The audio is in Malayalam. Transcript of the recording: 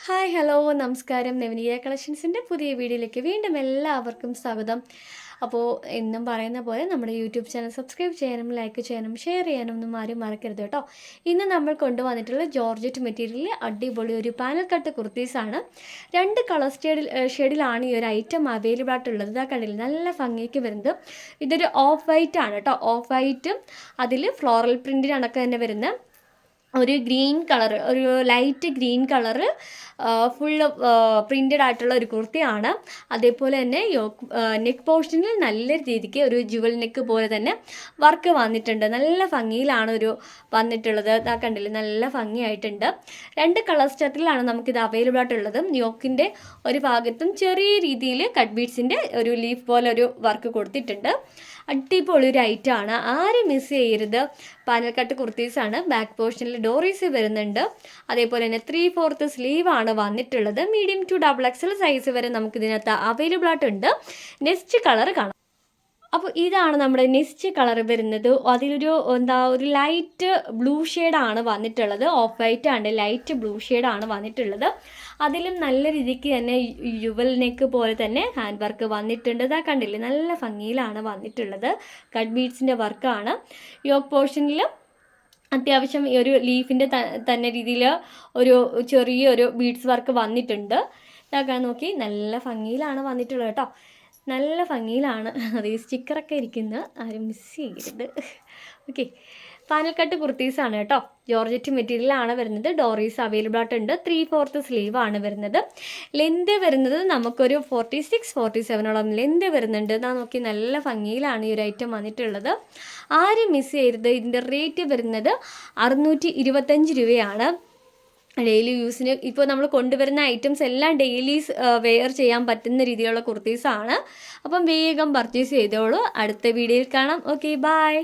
ഹായ് ഹലോ നമസ്കാരം. നവനീത കളക്ഷൻസിൻ്റെ പുതിയ വീഡിയോയിലേക്ക് വീണ്ടും എല്ലാവർക്കും സ്വാഗതം. അപ്പോൾ എന്നും പറയുന്ന പോലെ നമ്മുടെ യൂട്യൂബ് ചാനൽ സബ്സ്ക്രൈബ് ചെയ്യാനും ലൈക്ക് ചെയ്യാനും ഷെയർ ചെയ്യാനും ഒന്നും ആരും മറക്കരുത് കേട്ടോ. ഇന്ന് നമ്മൾ കൊണ്ടുവന്നിട്ടുള്ള ജോർജറ്റ് മെറ്റീരിയലിൽ അടിപൊളി ഒരു പാനൽ കട്ട് കുർത്തീസാണ്. 2 കളർ ഷെയ്ഡിലാണ് ഈ ഒരു ഐറ്റം അവൈലബിൾ ആയിട്ടുള്ളത്. ഇതാ കണ്ടില്ല, നല്ല ഭംഗിക്ക് വരുന്നത്. ഇതൊരു ഓഫ് വൈറ്റ് ആണ് കേട്ടോ. ഓഫ് വൈറ്റും അതിൽ ഫ്ലോറൽ പ്രിൻറ്റിനടക്കം തന്നെ വരുന്ന ഒരു ഗ്രീൻ കളർ, ഒരു light green colour full printed ആയിട്ടുള്ള ഒരു കുർത്തിയാണ്. അതേപോലെ തന്നെ നെക്ക് പോർഷനിൽ നല്ല രീതിക്ക് ഒരു ജുവൽ നെക്ക് പോലെ തന്നെ വർക്ക് വന്നിട്ടുണ്ട്. നല്ല ഭംഗിയിലാണ് ഒരു വന്നിട്ടുള്ളത്. ഇതാ കണ്ടില്ലേ, നല്ല ഭംഗിയായിട്ടുണ്ട്. 2 കളർ സ്റ്റാർട്ടിലാണ് നമുക്കിത് അവൈലബിൾ ആയിട്ടുള്ളത്. യോക്കിൻ്റെ ഒരു ഭാഗത്തും ചെറിയ രീതിയിൽ കട്ട് ബീഡ്സിൻ്റെ ഒരു ലീഫ് പോലെ ഒരു വർക്ക് കൊടുത്തിട്ടുണ്ട്. അടിപൊളി ഒരു ഐറ്റമാണ്, ആരും മിസ് ചെയ്യരുത്. Panel cut കുർത്തീസാണ്. ബാക്ക് പോർഷനിൽ ഡോറീസ് വരുന്നുണ്ട്. അതേപോലെ തന്നെ 3/4 സ്ലീവാണ് വന്നിട്ടുള്ളത്. മീഡിയം ടു XXL സൈസ് വരെ നമുക്കിതിനകത്ത് അവൈലബിൾ ആയിട്ടുണ്ട്. നെക്സ്റ്റ് കളർ കാണാം. അപ്പോൾ ഇതാണ് നമ്മുടെ നെക്സ്റ്റ് കളർ വരുന്നത്. അതിലൊരു ഒരു ലൈറ്റ് ബ്ലൂ ഷെയ്ഡാണ് വന്നിട്ടുള്ളത്. ഓഫ് വൈറ്റ് ആണ്, ലൈറ്റ് ബ്ലൂ ഷെയ്ഡാണ് വന്നിട്ടുള്ളത്. അതിലും നല്ല രീതിക്ക് തന്നെ യുവൽ നെക്ക് പോലെ തന്നെ ഹാൻഡ് വർക്ക് വന്നിട്ടുണ്ട്. ഇതാ കണ്ടില്ലേ, നല്ല ഭംഗിയിലാണ് വന്നിട്ടുള്ളത്. കട്ട് ബീഡ്സിൻ്റെ വർക്കാണ്. യോക്ക് പോർഷനിൽ അത്യാവശ്യം ഈ ഒരു ലീഫിൻ്റെ തന്നെ രീതിയിൽ ഒരു ചെറിയൊരു ബീഡ്സ് വർക്ക് വന്നിട്ടുണ്ട്. ഇതാക്കാൻ നോക്കി, നല്ല ഭംഗിയിലാണ് വന്നിട്ടുള്ളത് കേട്ടോ. നല്ല ഭംഗിയിലാണ്. അത് ഈ സ്റ്റിക്കറൊക്കെ ഇരിക്കുന്നത് ആരും മിസ് ചെയ്യരുത്. ഓക്കെ, പാനൽ കട്ട് കുർത്തീസാണ് കേട്ടോ. ജോർജറ്റ് മെറ്റീരിയലാണ് വരുന്നത്. ഡോറീസ് അവൈലബിൾ ആയിട്ടുണ്ട്. 3/4 സ്ലീവാണ് വരുന്നത്. ലെന്ത് വരുന്നത് നമുക്കൊരു 46-47ഓളം ലെന്ത് വരുന്നുണ്ട്. എന്നാൽ നോക്കി, നല്ല ഭംഗിയിലാണ് ഈ ഒരു ഐറ്റം വന്നിട്ടുള്ളത്. ആരും മിസ് ചെയ്യരുത്. ഇതിൻ്റെ റേറ്റ് വരുന്നത് 625 രൂപയാണ്. ഡെയിലി യൂസിന് ഇപ്പോൾ നമ്മൾ കൊണ്ടുവരുന്ന ഐറ്റംസ് എല്ലാം ഡെയിലി വെയർ ചെയ്യാൻ പറ്റുന്ന രീതിയിലുള്ള കുർത്തീസാണ്. അപ്പം വേഗം പർച്ചേസ് ചെയ്തോളൂ. അടുത്ത വീഡിയോയിൽ കാണാം. Okay, by.